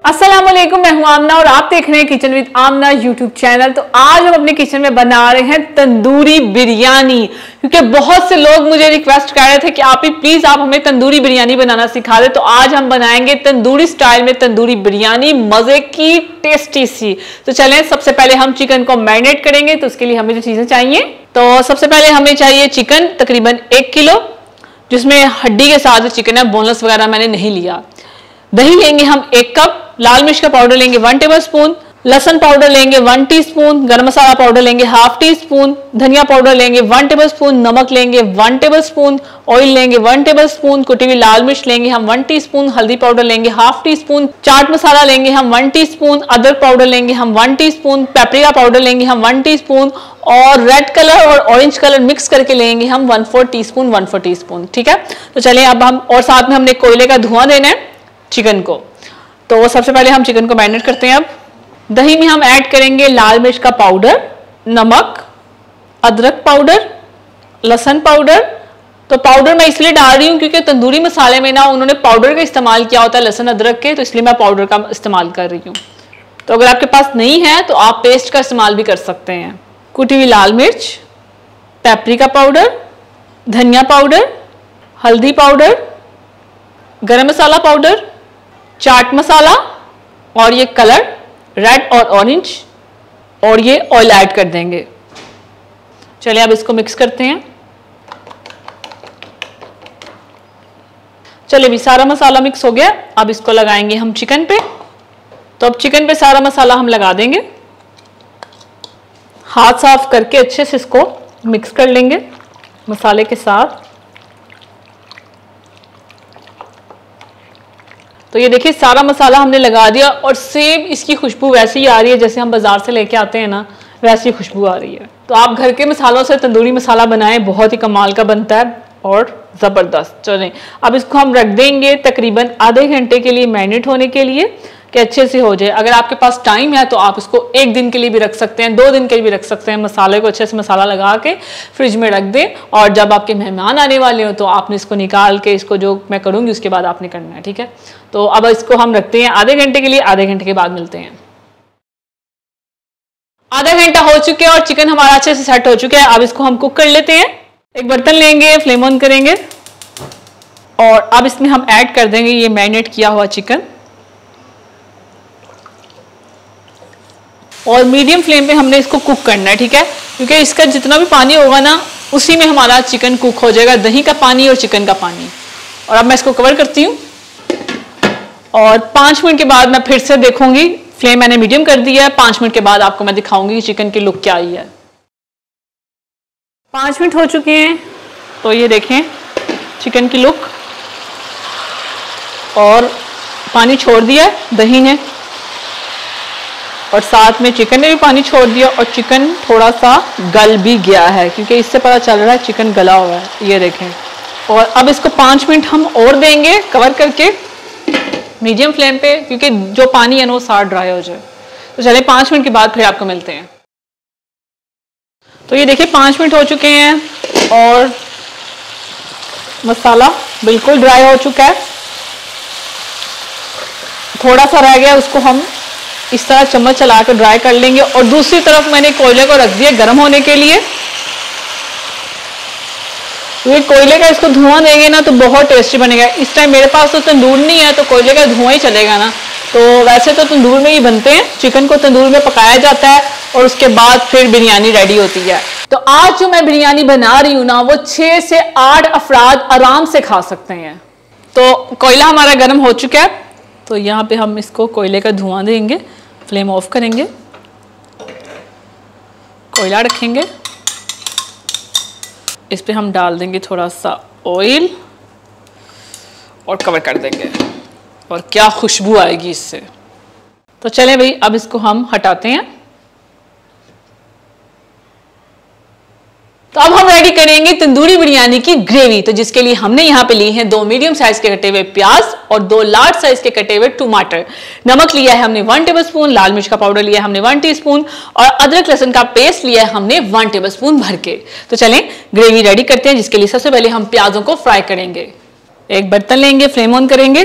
अस्सलाम वालेकुम, मैं हूं आमना और आप देख रहे हैं kitchen with Amna YouTube channel. तो आज हम अपने किचन में बना रहे हैं तंदूरी बिरयानी, क्योंकि बहुत से लोग मुझे रिक्वेस्ट कर रहे थे कि आप ही प्लीज आप हमें तंदूरी बिरयानी बनाना सिखा दे। तो आज हम बनाएंगे तंदूरी स्टाइल में तंदूरी बिरयानी, मजे की टेस्टी सी। तो चलें, सबसे पहले हम चिकन को मैरिनेट करेंगे। तो उसके लिए हमें जो चीजें चाहिए, तो सबसे पहले हमें चाहिए चिकन तकरीबन 1 किलो, जिसमें हड्डी के साथ चिकन है, बोनलेस वगैरह मैंने नहीं लिया। दही लेंगे हम 1 कप, लाल मिर्च का पाउडर लेंगे 1 टेबलस्पून, लहसुन पाउडर लेंगे 1 टीस्पून, गरम मसाला पाउडर लेंगे 1/2 टीस्पून, धनिया पाउडर लेंगे 1 टेबलस्पून, नमक लेंगे 1 टेबलस्पून, ऑयल लेंगे 1 टेबलस्पून, कुटी हुई लाल मिर्च लेंगे हम 1 टीस्पून, हल्दी पाउडर लेंगे 1/2 टीस्पून, चाट मसाला लेंगे हम 1 टीस्पून, अदरक पाउडर लेंगे हम 1 टीस्पून, पेपरिका पाउडर लेंगे हम 1 टीस्पून और रेड कलर और ऑरेंज कलर मिक्स करके लेंगे हम 1/4 टीस्पून 1/4 टीस्पून। ठीक है, तो चलिए अब हम, और साथ में हमने कोयले का धुआं देना है चिकन को। तो सबसे पहले हम चिकन को मैरिनेट करते हैं। अब दही में हम ऐड करेंगे लाल मिर्च का पाउडर, नमक, अदरक पाउडर, लहसुन पाउडर। तो पाउडर मैं इसलिए डाल रही हूं क्योंकि तंदूरी मसाले में ना उन्होंने पाउडर का इस्तेमाल किया होता है लहसुन अदरक के, तो इसलिए मैं पाउडर का इस्तेमाल कर रही हूं। तो अगर आपके पास नहीं है तो आप पेस्ट का इस्तेमाल भी कर सकते हैं। कुटी हुई लाल मिर्च, पेपरिका पाउडर, धनिया पाउडर, हल्दी पाउडर, गरम मसाला पाउडर, चाट मसाला और ये कलर रेड और ऑरेंज, और ये ऑयल ऐड कर देंगे। चलिए अब इसको मिक्स करते हैं। चलिए भी सारा मसाला मिक्स हो गया, अब इसको लगाएंगे हम चिकन पे। तो अब चिकन पे सारा मसाला हम लगा देंगे, हाथ साफ करके अच्छे से इसको मिक्स कर लेंगे मसाले के साथ। तो ये देखिए सारा मसाला हमने लगा दिया और सेम इसकी खुशबू वैसी ही आ रही है जैसे हम बाजार से लेके आते हैं ना, वैसी खुशबू आ रही है। तो आप घर के मसालों से तंदूरी मसाला बनाएं, बहुत ही कमाल का बनता है और ज़बरदस्त। चलें अब इसको हम रख देंगे तकरीबन आधे घंटे के लिए मैरिनेट होने के लिए, कि अच्छे से हो जाए। अगर आपके पास टाइम है तो आप इसको 1 दिन के लिए भी रख सकते हैं, 2 दिन के लिए भी रख सकते हैं। मसाले को अच्छे से मसाला लगा के फ्रिज में रख दें, और जब आपके मेहमान आने वाले हो तो आपने इसको निकाल के, इसको जो मैं करूँगी उसके बाद आपने करना है। ठीक है, तो अब इसको हम रखते हैं आधे घंटे के लिए, आधे घंटे के बाद मिलते हैं। आधा घंटा हो चुके हैं और चिकन हमारा अच्छे से सेट हो चुका है। अब इसको हम कुक कर लेते हैं। एक बर्तन लेंगे, फ्लेम ऑन करेंगे और अब इसमें हम ऐड कर देंगे ये मैरिनेट किया हुआ चिकन, और मीडियम फ्लेम पे हमने इसको कुक करना है। ठीक है, क्योंकि इसका जितना भी पानी होगा ना उसी में हमारा चिकन कुक हो जाएगा, दही का पानी और चिकन का पानी। और अब मैं इसको कवर करती हूँ और 5 मिनट के बाद मैं फिर से देखूंगी। फ्लेम मैंने मीडियम कर दिया है। 5 मिनट के बाद आपको मैं दिखाऊंगी कि चिकन की लुक क्या आई है। 5 मिनट हो चुके हैं, तो ये देखें चिकन की लुक, और पानी छोड़ दिया है दही ने, और साथ में चिकन ने भी पानी छोड़ दिया, और चिकन थोड़ा सा गल भी गया है, क्योंकि इससे पता चल रहा है चिकन गला हुआ है। ये देखें, और अब इसको 5 मिनट हम और देंगे कवर करके मीडियम फ्लेम पे, क्योंकि जो पानी है ना वो सारा ड्राई हो जाए। तो चलिए 5 मिनट के बाद फिर आपको मिलते हैं। तो ये देखिए 5 मिनट हो चुके हैं और मसाला बिल्कुल ड्राई हो चुका है। थोड़ा सा रह गया, उसको हम इस तरह चम्मच चला कर ड्राई कर लेंगे। और दूसरी तरफ मैंने कोयले को रख दिया गर्म होने के लिए। ये कोयले का इसको धुआं देंगे ना तो बहुत टेस्टी बनेगा। इस टाइम मेरे पास तो तंदूर नहीं है तो कोयले का धुआं ही चलेगा ना। तो वैसे तो तंदूर में ही बनते हैं, चिकन को तंदूर में पकाया जाता है और उसके बाद फिर बिरयानी रेडी होती है। तो आज जो मैं बिरयानी बना रही हूँ ना, वो 6 से 8 अफराद आराम से खा सकते हैं। तो कोयला हमारा गर्म हो चुका है, तो यहाँ पे हम इसको कोयले का धुआं देंगे। फ्लेम ऑफ करेंगे, कोयला रखेंगे, इस पे हम डाल देंगे थोड़ा सा ऑयल और कवर कर देंगे, और क्या खुशबू आएगी इससे। तो चलें भाई, अब इसको हम हटाते हैं। तो अब हम रेडी करेंगे तंदूरी बिरयानी की ग्रेवी। तो जिसके लिए हमने यहाँ पे लिए हैं 2 मीडियम साइज के कटे हुए प्याज और 2 लार्ज साइज के कटे हुए टमाटर। नमक लिया है हमने 1 टेबलस्पून, लाल मिर्च का पाउडर लिया है हमने 1 टीस्पून, और अदरक लहसुन का पेस्ट लिया है हमने 1 टेबलस्पून भर के। तो चलें ग्रेवी रेडी करते हैं, जिसके लिए सबसे पहले हम प्याजों को फ्राई करेंगे। एक बर्तन लेंगे, फ्लेम ऑन करेंगे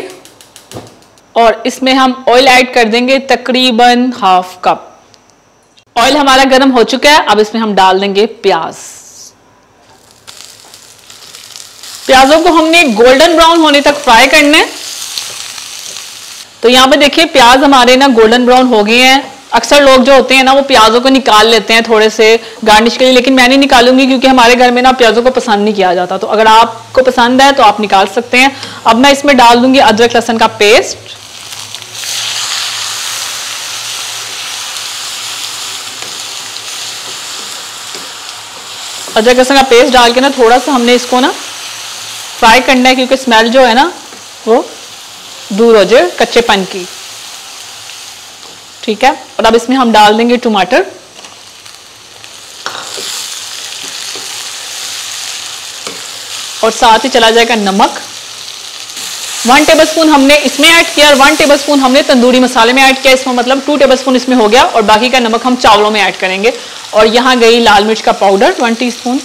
और इसमें हम ऑयल ऐड कर देंगे तकरीबन हाफ कप। ऑयल हमारा गर्म हो चुका है, अब इसमें हम डाल देंगे प्याज। प्याजों को हमने गोल्डन ब्राउन होने तक फ्राई करना है। तो यहाँ पे देखिए प्याज हमारे ना गोल्डन ब्राउन हो गए हैं। अक्सर लोग जो होते हैं ना वो प्याजों को निकाल लेते हैं थोड़े से गार्निश के लिए, लेकिन मैं नहीं निकालूंगी क्योंकि हमारे घर में ना प्याजों को पसंद नहीं किया जाता। तो अगर आपको पसंद है तो आप निकाल सकते हैं। अब मैं इसमें डाल दूंगी अदरक लहसुन का पेस्ट। अदरक लहसुन का पेस्ट डाल के ना थोड़ा सा हमने इसको ना फ्राई करना है क्योंकि स्मेल जो है ना वो दूर हो जाए कच्चेपन की। ठीक है, और अब इसमें हम डाल देंगे टमाटर और साथ ही चला जाएगा नमक। 1 टेबलस्पून हमने इसमें ऐड किया और 1 टेबलस्पून हमने तंदूरी मसाले में ऐड किया। इसमें मतलब 2 टेबलस्पून इसमें हो गया और बाकी का नमक हम चावलों में ऐड करेंगे। और यहां गई लाल मिर्च का पाउडर 1 टीस्पून।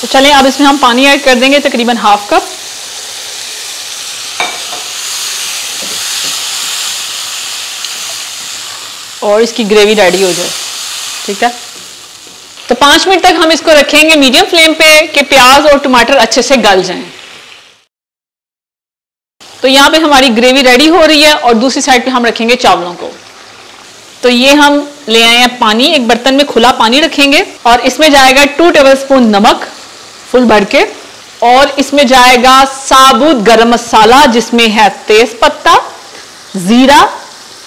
तो चलें अब इसमें हम पानी ऐड कर देंगे तकरीबन हाफ कप। और इसकी ग्रेवी रेडी हो जाए। ठीक है, तो 5 मिनट तक हम इसको रखेंगे मीडियम फ्लेम पे कि प्याज और टमाटर अच्छे से गल जाएं। तो यहाँ पे हमारी ग्रेवी रेडी हो रही है और दूसरी साइड पे हम रखेंगे चावलों को। तो ये हम ले आए हैं पानी, एक बर्तन में खुला पानी रखेंगे और इसमें जाएगा 2 टेबलस्पून नमक फुल भर के, और इसमें जाएगा साबुत गरम मसाला जिसमें है तेज पत्ता, जीरा,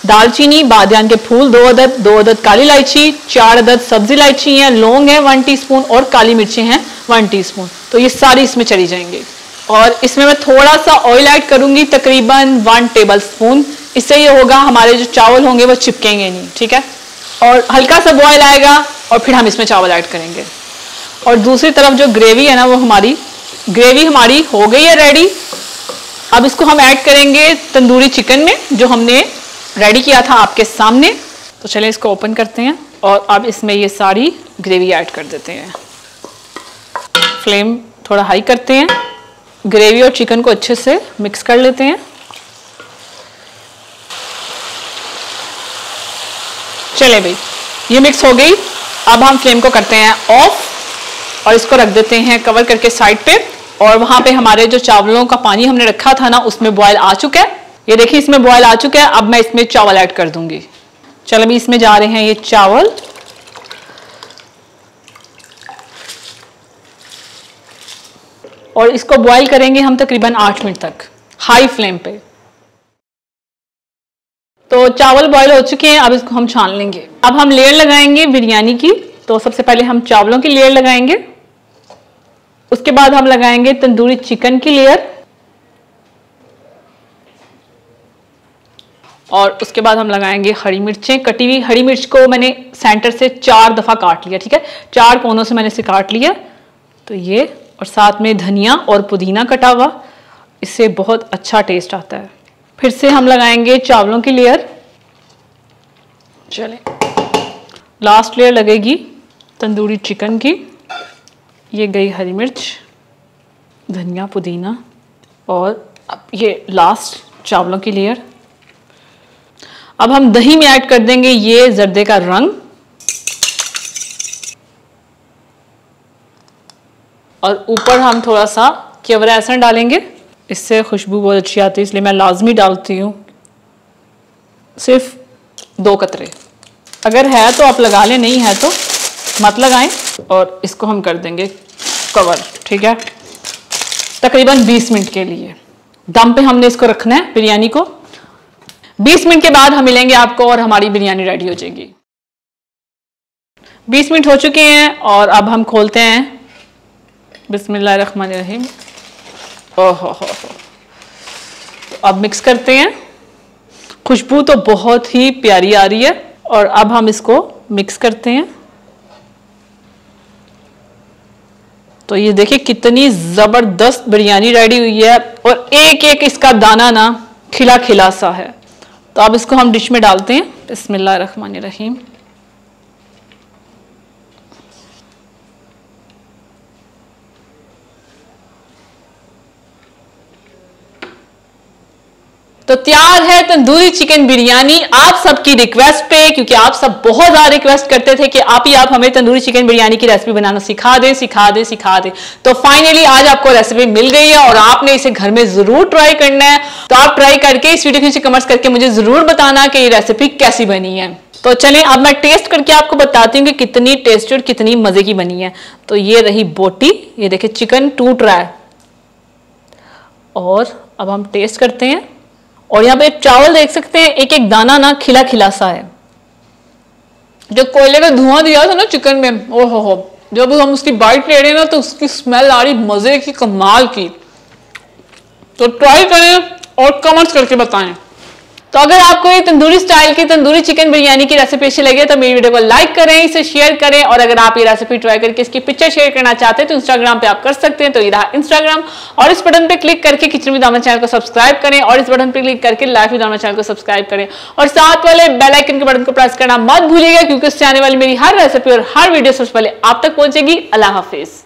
दालचीनी, बादियान के फूल 2 अदद, 2 अदद काली इलायची, 4 अदद सब्जी इलायची है, लौंग है 1 टीस्पून और काली मिर्चें हैं 1 टीस्पून। तो ये सारी इसमें चली जाएंगी और इसमें मैं थोड़ा सा ऑयल ऐड करूंगी तकरीबन 1 टेबलस्पून। इससे ये होगा हमारे जो चावल होंगे वो चिपकेंगे नहीं। ठीक है, और हल्का सा बॉयल आएगा और फिर हम इसमें चावल ऐड करेंगे। और दूसरी तरफ जो ग्रेवी है ना वो ग्रेवी हमारी हो गई है रेडी। अब इसको हम ऐड करेंगे तंदूरी चिकन में जो हमने रेडी किया था आपके सामने। तो चलिए इसको ओपन करते हैं और अब इसमें ये सारी ग्रेवी ऐड कर देते हैं। फ्लेम थोड़ा हाई करते हैं, ग्रेवी और चिकन को अच्छे से मिक्स कर लेते हैं। चले भाई ये मिक्स हो गई। अब हम फ्लेम को करते हैं ऑफ और इसको रख देते हैं कवर करके साइड पे। और वहां पे हमारे जो चावलों का पानी हमने रखा था ना उसमें बॉयल आ चुका है। ये देखिए इसमें बॉयल आ चुका है। अब मैं इसमें चावल ऐड कर दूंगी। चलो अभी इसमें जा रहे हैं ये चावल। और इसको बॉयल करेंगे हम तकरीबन 8 मिनट तक हाई फ्लेम पे। तो चावल बॉयल हो चुके हैं, अब इसको हम छान लेंगे। अब हम लेयर लगाएंगे बिरयानी की। तो सबसे पहले हम चावलों की लेयर लगाएंगे, उसके बाद हम लगाएंगे तंदूरी चिकन की लेयर, और उसके बाद हम लगाएंगे हरी मिर्चें। कटी हुई हरी मिर्च को मैंने सेंटर से 4 दफा काट लिया। ठीक है, 4 कोनों से मैंने इसे काट लिया। तो ये, और साथ में धनिया और पुदीना कटा हुआ, इससे बहुत अच्छा टेस्ट आता है। फिर से हम लगाएंगे चावलों की लेयर। चले लास्ट लेयर लगेगी तंदूरी चिकन की। ये गई हरी मिर्च, धनिया, पुदीना, और अब ये लास्ट चावलों की लेयर। अब हम दही में ऐड कर देंगे ये जर्दे का रंग, और ऊपर हम थोड़ा सा केवड़ा एहसन डालेंगे। इससे खुशबू बहुत अच्छी आती है, इसलिए मैं लाजमी डालती हूँ। सिर्फ 2 कतरे, अगर है तो आप लगा लें, नहीं है तो मत लगाएं। और इसको हम कर देंगे कवर। ठीक है, तकरीबन 20 मिनट के लिए दम पे हमने इसको रखना है बिरयानी को। 20 मिनट के बाद हम मिलेंगे आपको और हमारी बिरयानी रेडी हो जाएगी। 20 मिनट हो चुके हैं और अब हम खोलते हैं। बिस्मिल्लाहिर्रहमानिर्रहीम। ओहो हो। अब मिक्स करते हैं। खुशबू तो बहुत ही प्यारी आ रही है। और अब हम इसको मिक्स करते हैं। तो ये देखिए कितनी जबरदस्त बिरयानी रेडी हुई है, और एक एक इसका दाना ना खिला खिला सा है। तो अब इसको हम डिश में डालते हैं। बिस्मिल्लाहिर्रहमानिर्रहीम। तो तैयार है तंदूरी चिकन बिरयानी आप सबकी रिक्वेस्ट पे, क्योंकि आप सब बहुत ज्यादा रिक्वेस्ट करते थे कि आप हमें तंदूरी चिकन बिरयानी की रेसिपी बनाना सिखा दें। तो फाइनली आज आपको रेसिपी मिल गई है और आपने इसे घर में जरूर ट्राई करना है। तो आप ट्राई करके इस वीडियो के नीचे कमेंट्स करके मुझे जरूर बताना कि ये रेसिपी कैसी बनी है। तो चलें अब मैं टेस्ट करके आपको बताती हूँ कि कितनी टेस्टी और कितनी मजे की बनी है। तो ये रही बोटी, ये देखिए चिकन टूट रहा है। और अब हम टेस्ट करते हैं। और यहाँ पे चावल देख सकते हैं, एक एक दाना ना खिला खिला सा है। जो कोयले का धुआं दिया था ना चिकन में, ओहो हो, जब हम उसकी बाइट ले रहे हैं ना तो उसकी स्मेल आ रही मजे की, कमाल की। तो ट्राई करें और कमेंट्स करके बताएं। तो अगर आपको ये तंदूरी स्टाइल की तंदूरी चिकन बिरयानी की रेसिपी अच्छी लगे तो मेरी वीडियो को लाइक करें, इसे शेयर करें। और अगर आप ये रेसिपी ट्राई करके इसकी पिक्चर शेयर करना चाहते हैं तो इंस्टाग्राम पे आप कर सकते हैं। तो ये रहा इंस्टाग्राम, और इस बटन पे क्लिक करके किचन विद आमना चैनल को सब्सक्राइब करें, और इस बटन पे क्लिक करके लाइफ विद आमना चैनल को सब्सक्राइब करें, और साथ वाले बेल आइकन के बटन को प्रेस करना मत भूलिएगा, क्योंकि उससे आने वाली मेरी हर रेसिपी और हर वीडियो सबसे पहले आप तक पहुंचेगी। अल्लाह हाफिज।